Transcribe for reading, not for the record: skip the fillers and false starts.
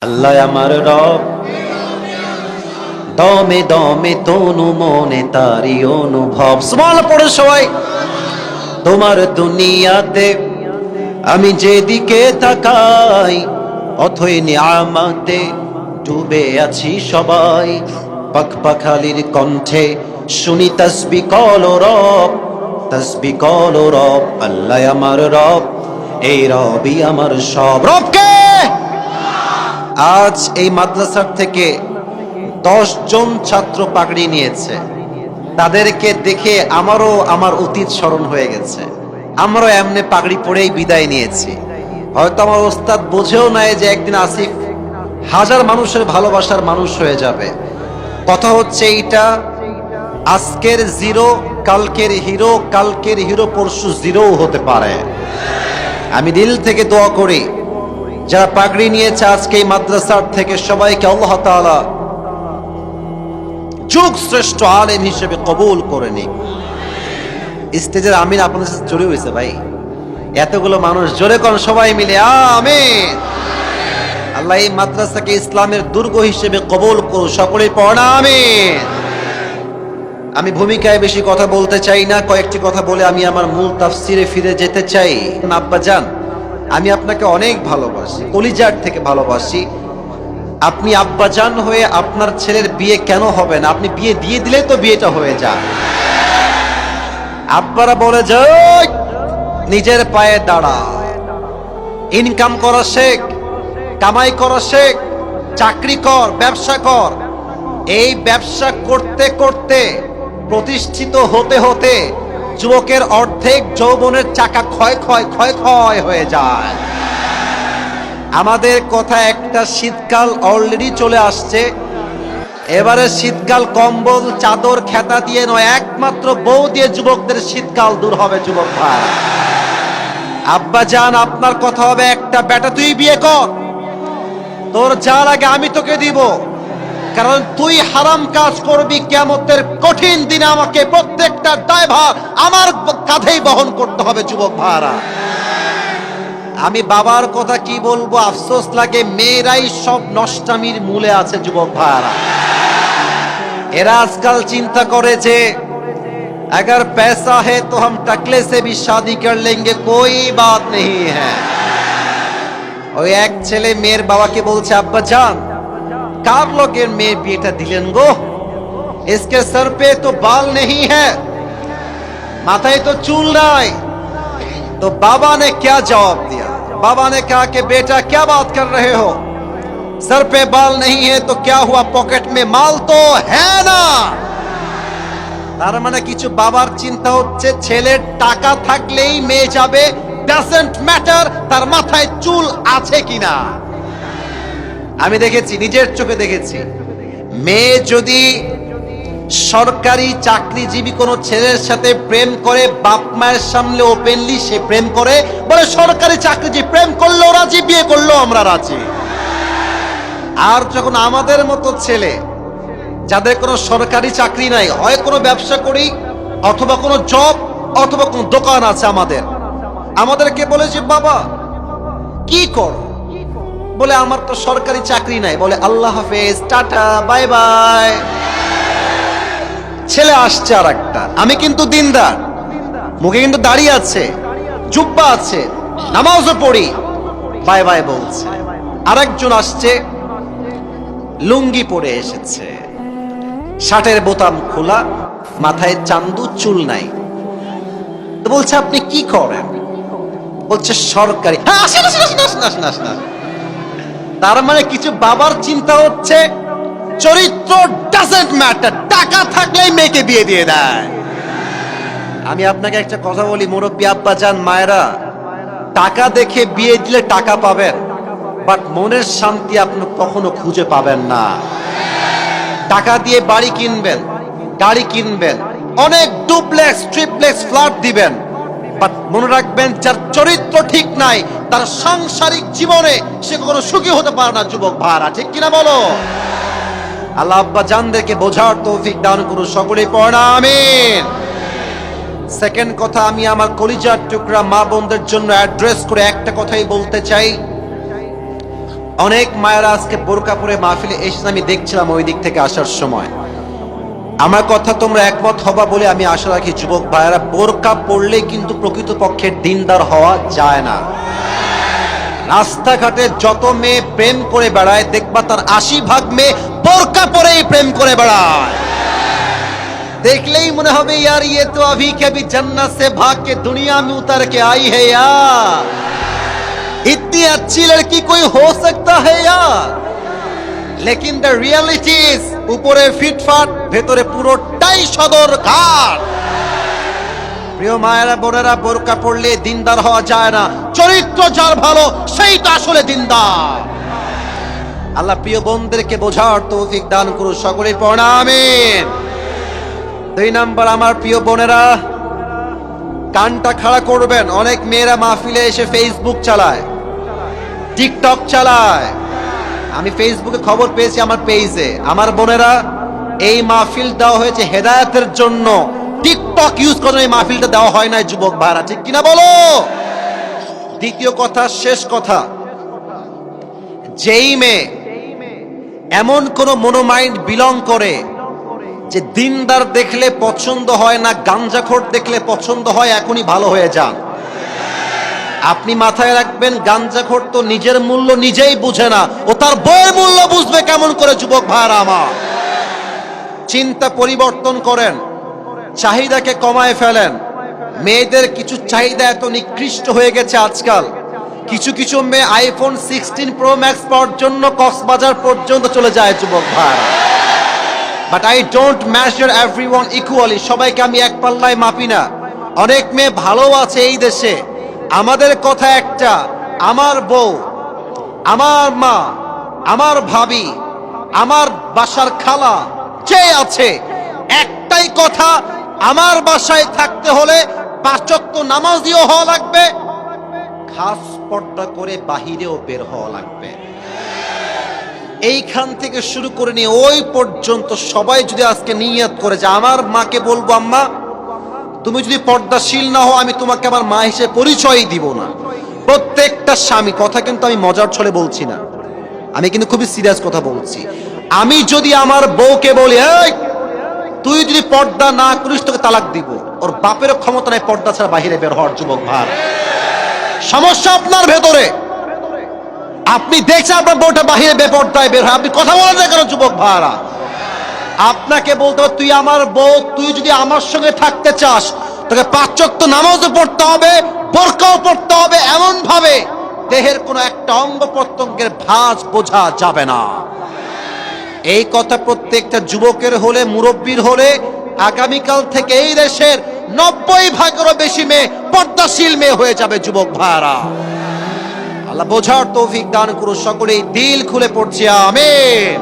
আল্লাহ আমার রব, দমে দমে তনু মনে তারি অনুভব। সুবহানাল্লাহ পড়ো সবাই। তোমার দুনিয়াতে আমি যেদিকে তাকাই, অথই নিয়ামতে ডুবে আছি সবাই। পাখপাখালির কণ্ঠে শুনি তাসবিহ কল রব, তাসবিহ কল রব। আল্লাহ আমার রব, এই রবই আমার সব। রবকে আজ এই মাদ্রাসার থেকে 10 জন ছাত্র পাগড়ি নিয়েছে। তাদেরকে দেখে আমার অতীত স্মরণ হয়ে গেছে। আমরাও এমনি পাগড়ি পরেই বিদায় নিয়েছি। হয়তো আমার ওস্তাদ বোঝেও নাই যে একদিন আসিফ হাজার মানুষের ভালোবাসার মানুষ হয়ে যাবে। কথা হচ্ছে এইটা, আজকের জিরো কালকের হিরো, কালকের হিরো পরশু জিরো হতে পারে। আমি দিল থেকে দোয়া করি যারা পাগড়ি নিয়েছে আজকে এই মাদ্রাসার থেকে সবাইকে আল্লাহ তাআলা যুগ শ্রেষ্ঠ আলেম হিসেবে কবুল করে নিক। স্টেজের আমিন আপনাদের সাথে জড়িয়ে হয়েছে ভাই, এতগুলো মানুষ জোরে কোন সবাই মিলে আমিন। আল্লাহ এই মাদ্রাসাকে ইসলামের দুর্গ হিসেবে কবুল করুন, সকলেই পড়েন আমিন। আমি ভূমিকায় বেশি কথা বলতে চাই না, কয়েকটি কথা বলে আমি আমার মূল তাফসিরে ফিরে যেতে চাই। আব্বাজান, আমি আপনাকে অনেক ভালোবাসি, কলিজার থেকে ভালোবাসি। আপনি আব্বাজান হয়ে আপনার ছেলের বিয়ে কেন হবে না? আপনি বিয়ে দিয়ে দিলে তো বিয়েটা হয়ে যায়। আব্বারা বলে যে নিজের পায়ে দাঁড়া, ইনকাম করা শেখ, কামাই করা শেখ, চাকরি কর, ব্যবসা কর। এই ব্যবসা করতে করতে প্রতিষ্ঠিত হতে হতে যুবকের অর্ধেক যৌবনের চাকা ক্ষয় ক্ষয় ক্ষয় ক্ষয় হয়ে যায়। আমাদের কথা একটা, শীতকাল অলরেডি চলে আসছে। এবারে শীতকাল কম্বল চাদর খেতা দিয়ে নয়, একমাত্র বউ দিয়ে যুবকদের শীতকাল দূর হবে। যুবক ভাই, আব্বা জান, আপনার কথা হবে একটা, বেটা তুই বিয়ে কর, তোর যা লাগে আমি তোকে দিব, কারণ তুই হারাম কাজ করবি। কিয়ামতের কঠিন দিনে আমাকে প্রত্যেকটা দায়ভার আমার কাঁধেই বহন করতে হবে। যুবক ভাইরা, আমি বাবার কথা কি বলবো, আফসোস লাগে, মেয়েরাই সব নষ্টামির মূলে আছে। যুবক ভাইরা, এরা আজকাল চিন্তা করে যে अगर पैसा है तो हम टकले से भी शादी कर लेंगे, कोई बात नहीं है। ওই এক ছেলে মেয়ের বাবাকে বলছে, আব্বা জান, কার লোকের মেয়ে বিয়েটা দিলেন গো? इसके सर पे तो बाल नहीं है, माथाয় तो चूल নাই। तो बाबा ने क्या जवाब दिया? बाबा ने कहा कि बेटा क्या बात कर रहे हो, सर पे बाल नहीं है तो क्या हुआ, पॉकेट में माल तो है ना। তার মানে কিছু বাবার চিন্তা হচ্ছে ছেলের টাকা থাকলেই মেয়ে যাবে, ডাজন্ট ম্যাটার তার মাথায় চুল আছে কিনা। আমি দেখেছি, নিজের চোখে দেখেছি, মেয়ে যদি সরকারি চাকরিজীবী কোনো ছেলের সাথে প্রেম করে, বাপ মায়ের সামনে ওপেনলি সে প্রেম করে, বলে সরকারি চাকরিজীবী, প্রেম করলেও রাজি, বিয়ে করলেও আমরা রাজি। আর যখন আমাদের মতো ছেলে যাদের কোনো সরকারি চাকরি নাই, হয় কোনো ব্যবসা করি অথবা কোনো জব অথবা কোনো দোকান আছে আমাদেরকে বলে যে বাবা কি কর, বলে আমার তো সরকারি চাকরি নাই, বলে আল্লাহ হাফেজ, টাটা, বাই বাই। ছেলে আসছে আর একটা, আমি কিন্তু দিনদার, মুখে কিন্তু দাড়ি আছে, জুব্বা আছে, নামাজও পড়ি, বাই বাই বলছে। আরেকজন আসছে, লুঙ্গি পরে এসেছে, শার্টের বোতাম খোলা, মাথায় চান্দু, চুল নাই। তো বলছে আপনি কি করেন? বলছে সরকারি। তার মানে কিছু বাবার চিন্তা হচ্ছে চরিত্র ডাজন্ট ম্যাটার, টাকা থাকলেই মেয়েকে বিয়ে দিয়ে দেয়। আমি আপনাকে একটা কথা বলি, মুরব্বী আব্বা জান, মায়েরা, টাকা দেখে বিয়ে দিলে টাকা পাবেন, বাট মনের শান্তি আপনি কখনো খুঁজে পাবেন না। টাকা দিয়ে বাড়ি কিনবেন, গাড়ি কিনবেন, অনেক ডুপ্লেক্স ট্রিপ্লেক্স ফ্ল্যাট দিবেন, বাট মনে রাখবেন যার চরিত্র ঠিক নাই, তার সাংসারিক জীবনে সে কখনো সুখী হতে পারে না। যুবক ভাইরা, ঠিক কিনা বলো? আল্লাহ আব্বা জানদেরকে বোঝার তৌফিক দান করুন, সকলেই পড়েন আমিন। সেকেন্ড কথা, আমি আমার কলিজার টুকরা মা বোনদের জন্য অ্যাড্রেস করে একটা কথাই বলতে চাই, অনেক মায়েরা আজকে বোরকা পরে মাহফিলে এসে আমি দেখছিলাম ওই দিক থেকে আসার সময়। আমার কথা তোমরা একমত হবা বলে আমি আশা রাখি যুবক ভাইয়েরা, বোরকা পড়লে কিন্তু প্রকৃতপক্ষে দিনদার হওয়া যায় না। রাস্তাঘাটে যত মেয়ে প্রেম করে বেড়ায় দেখবা তার 80% মেয়ে বোরকা পরেই প্রেম করে বেড়ায়। देखलेई मने होबे यार ये तो अभी के अभी जन्नत से भाग के दुनिया में उतर के आई है यार, इतनी अच्छी लड़की कोई हो सकता है यार। लेकिन द रियलिटी इज ऊपरे फिटफाट भेतरे पुरोटाई सदर घाट। প্রিয় মায়েরা বোনেরা, বোরকা পড়লে দিনদার হওয়া যায় না, চরিত্র যার ভালো সেই তো আসলে দিনদার। আল্লাহ প্রিয় বোনদেরকে বোঝার তৌফিক দান করুন, সকলে পড়া আমিন। 2 নাম্বার, আমার প্রিয় বোনেরা কানটা খাড়া করবেন। অনেক মেয়েরা মাহফিলে এসে ফেসবুক চালায়, টিকটক চালায়। আমি ফেসবুকে খবর পেয়েছি আমার পেজে, আমার বোনেরা এই মাহফিল দেওয়া হয়েছে হেদায়েতের জন্য, টিকটক ইউজ করে এই মাহফিলটা দেওয়া হয় না যুবক ভাইরা, ঠিক কিনা বলো? দ্বিতীয় কথা, শেষ কথা, যেই মেয়ে এমন কোন মনোমাইন্ড বিলং করে যে দিনদার দেখলে পছন্দ হয় না, গাঞ্জাখোর দেখলে পছন্দ হয়, এখনই ভালো হয়ে যান। আপনি মাথায় রাখবেন, গাঞ্জাখোর তো নিজের মূল্য নিজেই বুঝে না, ও তার বইয়ের মূল্য বুঝবে কেমন করে? যুবক ভাইরা আমার, চিন্তা পরিবর্তন করেন, চাহিদাকে কমায় ফেলেন। মেয়েদের কিছু চাহিদা এত নিকৃষ্ট হয়ে গেছে আজকাল, কিছু কিছু মেয়ে আইফোন 16 প্রো ম্যাক্স পাওয়ার জন্য কক্সবাজার পর্যন্ত চলে যায় যুবক ভাইরা। But I don't measure everyone equally, সবাইকে আমি এক পাল্লায় মাপি না। অনেক মেয়ে ভালো আছে এই দেশে। আমাদের কথা একটা, আমার বউ, আমার মা, আমার ভাবি, আমার বাসার খালা যে আছে, একটাই কথা, আমার বাসায় থাকতে হলে 5 ওয়াক্ত নামাজিও হওয়া লাগবে, খাস পর্দা করে বাহিরেও বের হওয়া লাগবে। এইখান থেকে শুরু করে নিয়ে ওই পর্যন্ত সবাই যদি আজকে নিয়ত করে যে আমার মাকে বলবো, আম্মা তুমি যদি পর্দাশীল না হও আমি তোমাকে আমার মা হিসেবে পরিচয়ই দিব না। প্রত্যেকটা স্বামী, কথা কিন্তু আমি মজার ছলে বলছি না, আমি কিন্তু খুবই সিরিয়াস কথা বলছি। আমি যদি আমার বউকে বলি এই তুই যদি পর্দা না করিস তোকে তালাক দিব, ওর বাপেরও ক্ষমতা নাই পর্দা ছাড়া বাহিরে বের হওয়ার। যুবক ভাই, সমস্যা আপনার ভেতরে। আপনি দেখছেন আপনার বউটা বাহিরে বেপর্দায় বের হয়, আপনি কথা বলেন না কেন? যুবক ভাইরা, আপনাকে বলতে হবে তুই আমার বউ, তুই যদি আমার সঙ্গে থাকতে চাস তোকে 5 ওয়াক্ত নামাজও পড়তে হবে, বোরকাও পড়তে হবে, এমন ভাবে দেহের কোনো একটা অঙ্গ প্রত্যঙ্গের ভাঁজ বোঝা যাবে না। এই কথা প্রত্যেকটা যুবকের হলে, মুরব্বীর হলে, আগামীকাল থেকে এই দেশের 90%-এরও বেশি মেয়ে পর্দাশীল মেয়ে হয়ে যাবে। যুবক ভাইরা, আল্লাহ বোঝার তৌফিক দান করুন, সকলেই দিল খুলে পড়ছি আমিন।